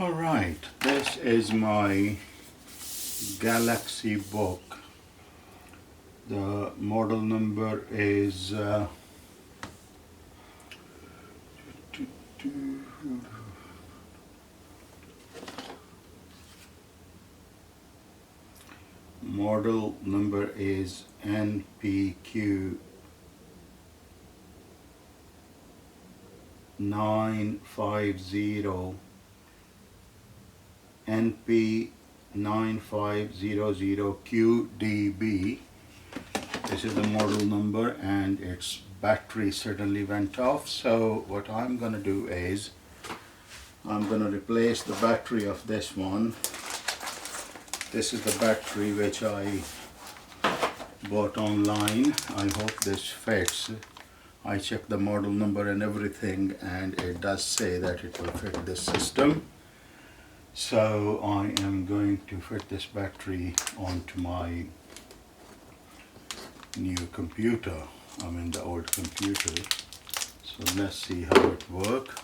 Alright, this is my Galaxy book. The model number is NP9500Q This is the model number, and its battery suddenly went off. So what I'm going to do is I'm going to replace the battery of this one. This is the battery which I bought online. I hope this fits. I checked the model number and everything, and it does say that it will fit this system. So I am going to fit this battery onto my new computer. I mean the old computer. So let's see how it works.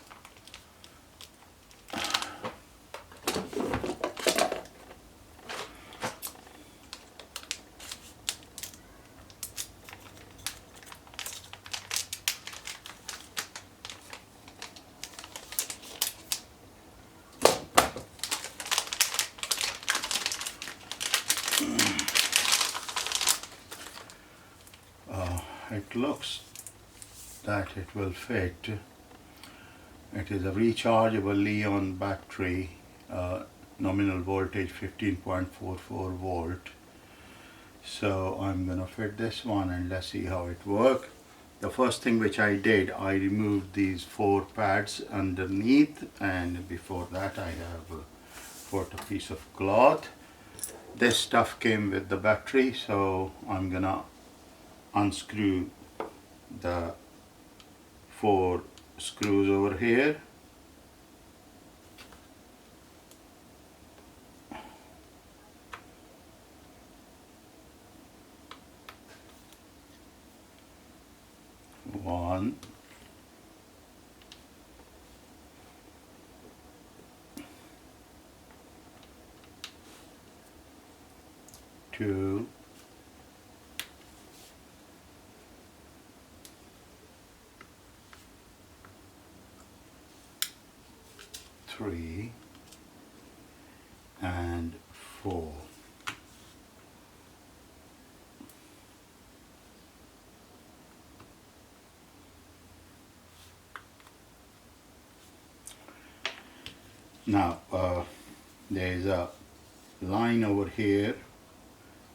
It looks that it will fit. It is a rechargeable Li-ion battery, nominal voltage 15.44 volt. So I'm gonna fit this one and let's see how it works. The first thing which I did, I removed these 4 pads underneath, and before that I have put a piece of cloth. This stuff came with the battery, so I'm gonna unscrew the 4 screws over here. One, two, three, and 4. Now there is a line over here,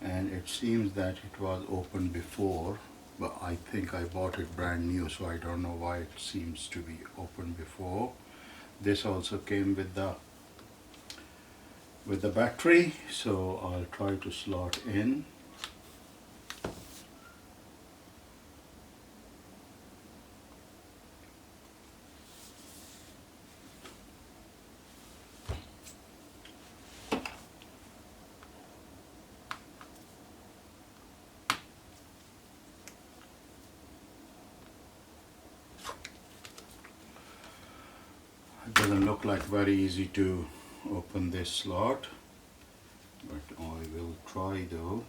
and it seems that it was open before, but I think I bought it brand new, so I don't know why it seems to be open before. This also came with the battery, so I'll try to slot in. It doesn't look like very easy to open this slot, but I will try though.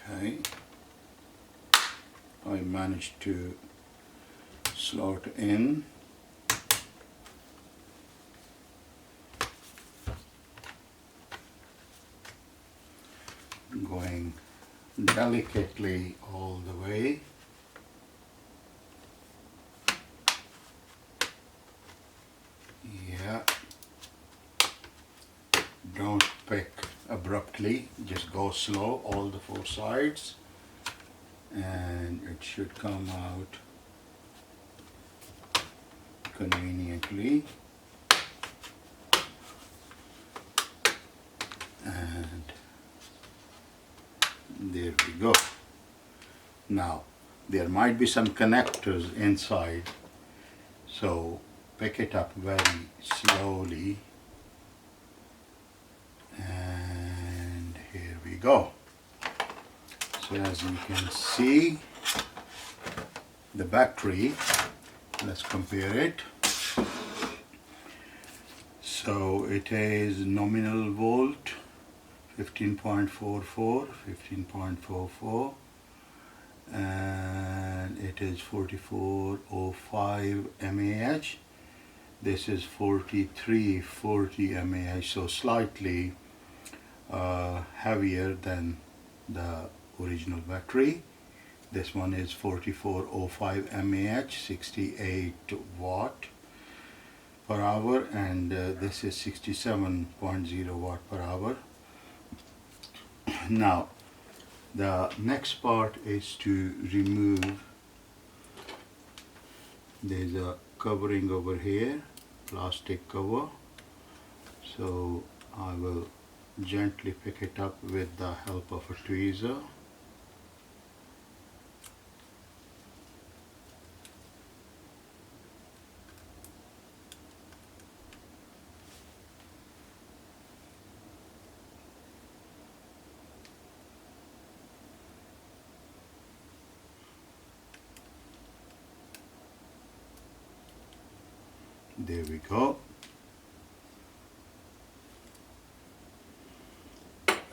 Okay, I managed to slot in. Going delicately all the way. Yeah, don't pick abruptly, just go slow all the 4 sides, and it should come out conveniently. and there we go. Now there might be some connectors inside, so pick it up very slowly, and here we go. So as you can see, the battery, let's compare it. So it is nominal volt 15.44, 15.44, and it is 4405 mAh. This is 4340 mAh, so slightly heavier than the original battery. This one is 4405 mAh, 68 watt per hour, and this is 67.0 watt per hour. Now the next part is to remove, there's a covering over here, plastic cover, so I will gently pick it up with the help of a tweezer. There we go.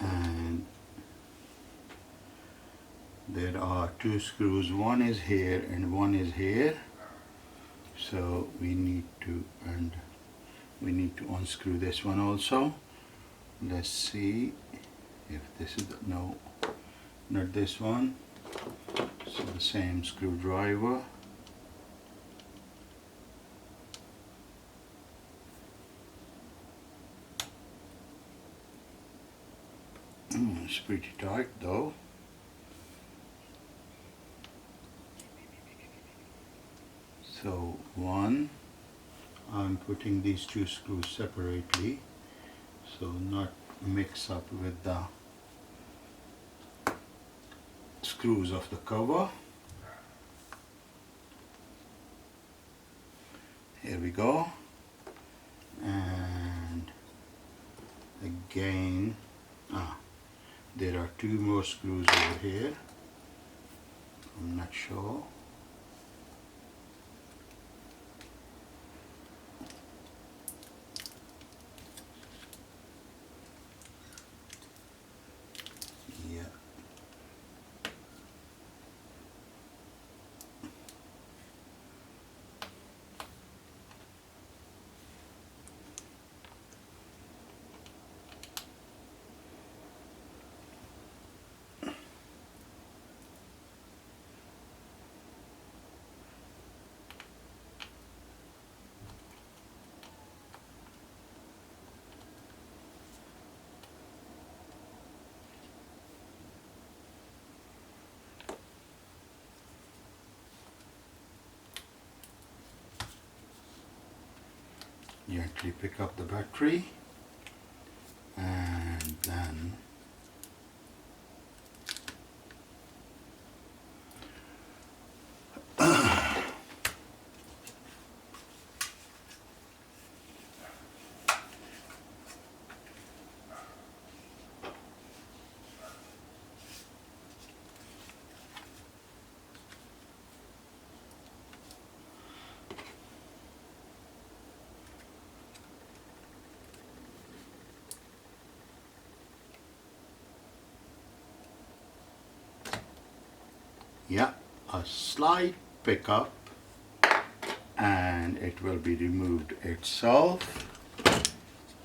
And there are two screws, one is here and one is here, so we need to unscrew this one also. Let's see if this is no, not this one. So the same screwdriver. It's pretty tight though. So one, I'm putting these two screws separately, so not mix up with the screws of the cover. Here we go. And again, there are two more screws over here. I'm not sure. Yeah. Gently pick up the battery, and then yeah, a slight pickup and it will be removed itself.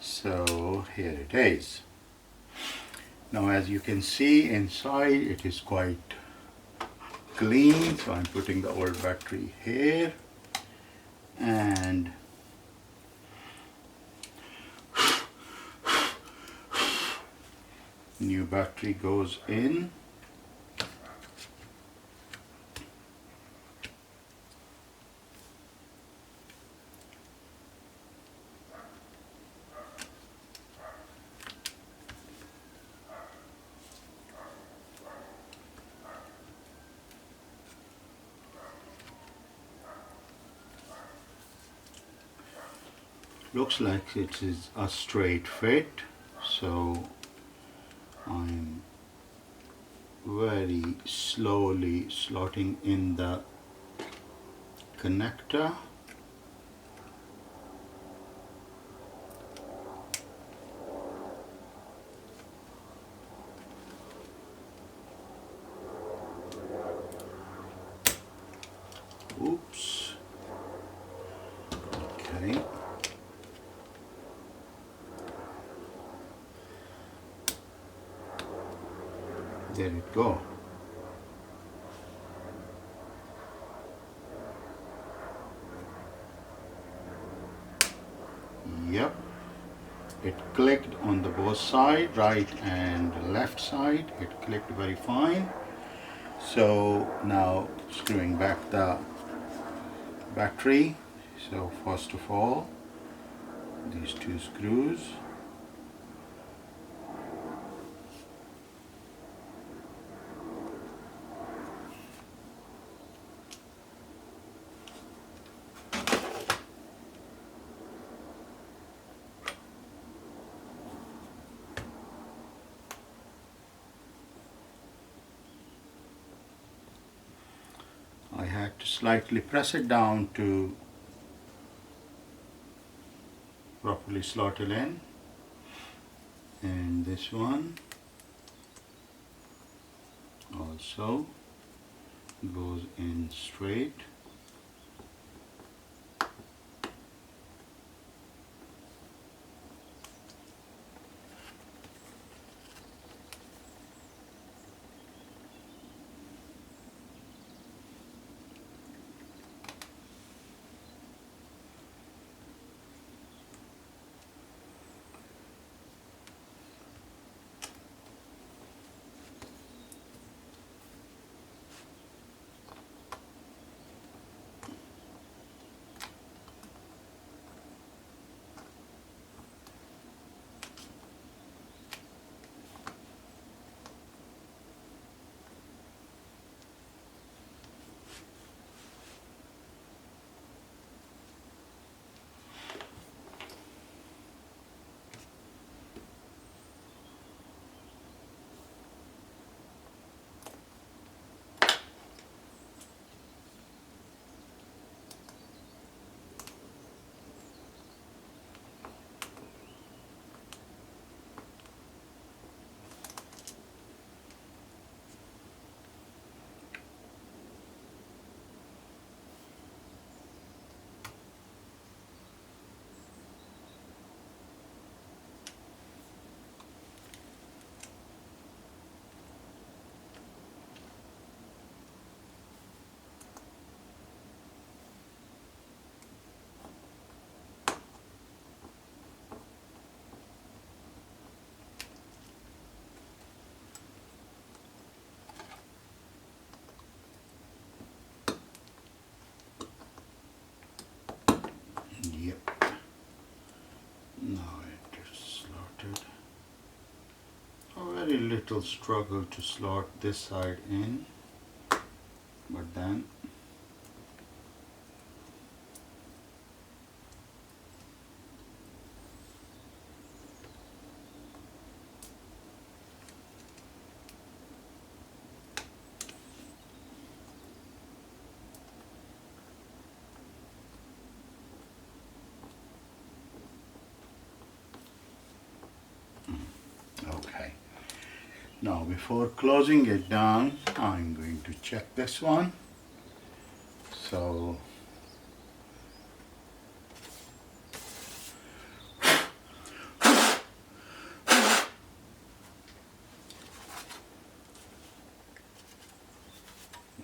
So here it is. Now as you can see inside, it is quite clean, so I'm putting the old battery here, and new battery goes in. Looks like it is a straight fit, so I'm very slowly slotting in the connector. Oops. Okay. There it go. Yep. It clicked on the both side, right and left side. It clicked very fine. So now screwing back the battery. So first of all, these two screws. I had to slightly press it down to properly slot it in. And this one also goes in straight. Yep. Now it is slotted. A very little struggle to slot this side in, but then okay. Now before closing it down, I'm going to check this one. So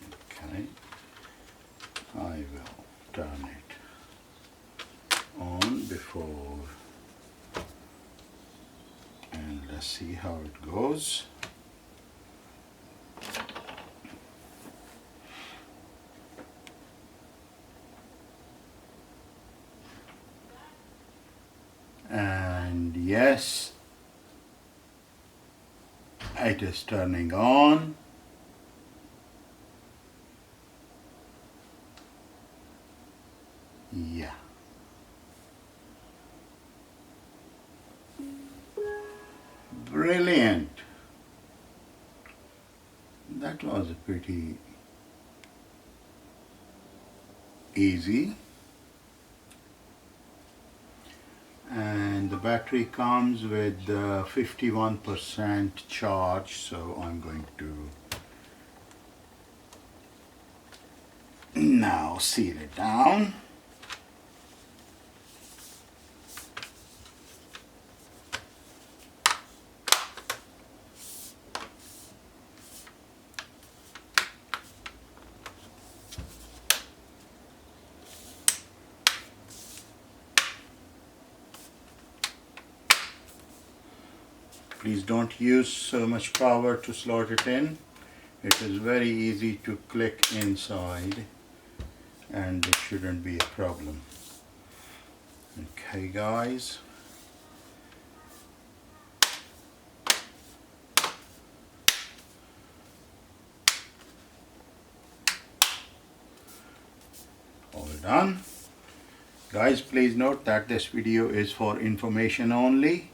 okay, I will turn it on before, and let's see how it goes. And yes, it is turning on. Yeah. that was pretty easy. And the battery comes with 51% charge, so I'm going to now seal it down. Please don't use so much power to slot it in. It is very easy to click inside and it shouldn't be a problem. Okay guys. All done. Guys, please note that this video is for information only.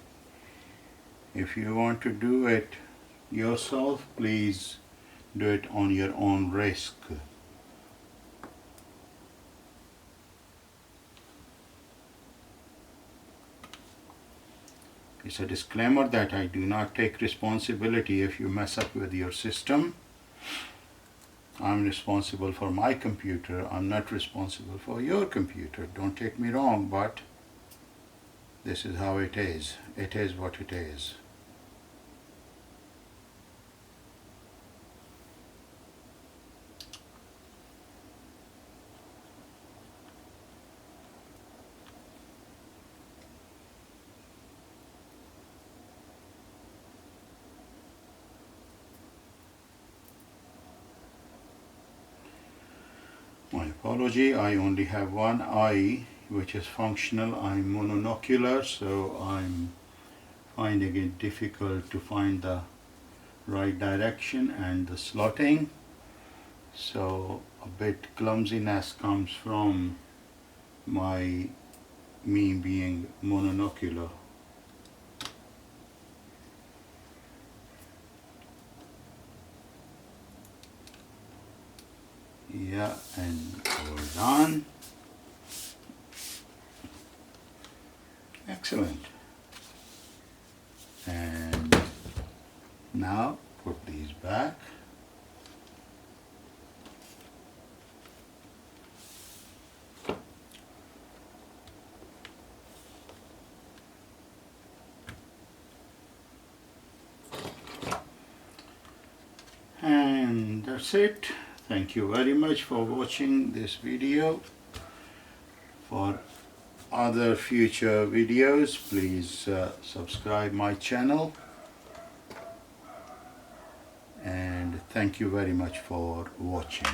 If you want to do it yourself, please do it on your own risk. It's a disclaimer that I do not take responsibility if you mess up with your system. I'm responsible for my computer. I'm not responsible for your computer. Don't take me wrong, but this is how it is. It is what it is. My apology, I only have one eye which is functional. I'm mononocular, so I'm finding it difficult to find the right direction and the slotting. So a bit clumsiness comes from me being mononocular. Yeah, and all done. Excellent. And now put these back. And that's it. Thank you very much for watching this video. For other future videos, please subscribe my channel. And thank you very much for watching.